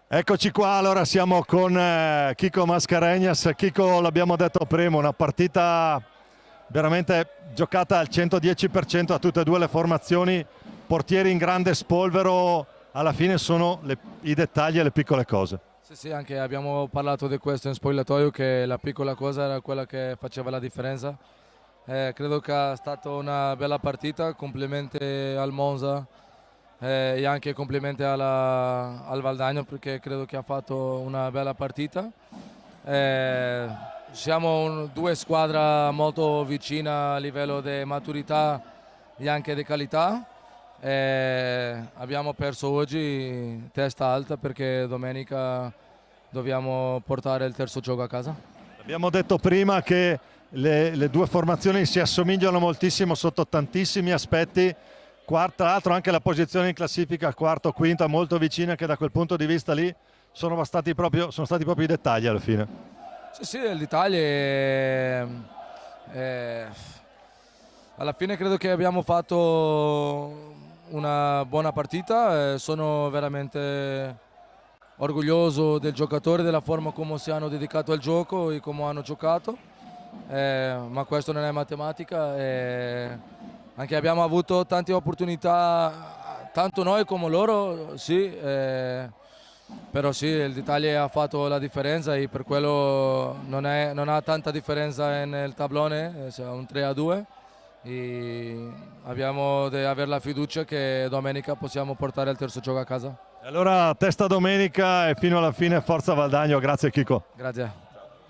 Eccoci qua, allora siamo con Chico Mascarenhas. Chico, l'abbiamo detto prima, una partita veramente giocata al 110% a tutte e due le formazioni, portieri in grande spolvero, alla fine sono i dettagli e le piccole cose. Sì, sì, anche abbiamo parlato di questo in spogliatoio, che la piccola cosa era quella che faceva la differenza. Credo che è stata una bella partita, complimenti al Monza e anche complimenti al Valdagno, perché credo che ha fatto una bella partita. Siamo due squadre molto vicine a livello di maturità e anche di qualità. Abbiamo perso oggi testa alta perché domenica dobbiamo portare il terzo gioco a casa. Abbiamo detto prima che le due formazioni si assomigliano moltissimo sotto tantissimi aspetti. Tra l'altro anche la posizione in classifica, quarto, quinta, molto vicina, che da quel punto di vista lì sono stati proprio i dettagli alla fine. Sì, sì, l'Italia alla fine credo che abbiamo fatto una buona partita. Sono veramente orgoglioso del giocatore, della forma come si hanno dedicato al gioco e come hanno giocato, ma questo non è matematica. Anche abbiamo avuto tante opportunità, tanto noi come loro, sì, però sì, l'Italia ha fatto la differenza e per quello non ha tanta differenza nel tabellone, è un 3-2 e abbiamo di avere la fiducia che domenica possiamo portare il terzo gioco a casa. Allora testa domenica e fino alla fine forza Valdagno, grazie Chico. Grazie.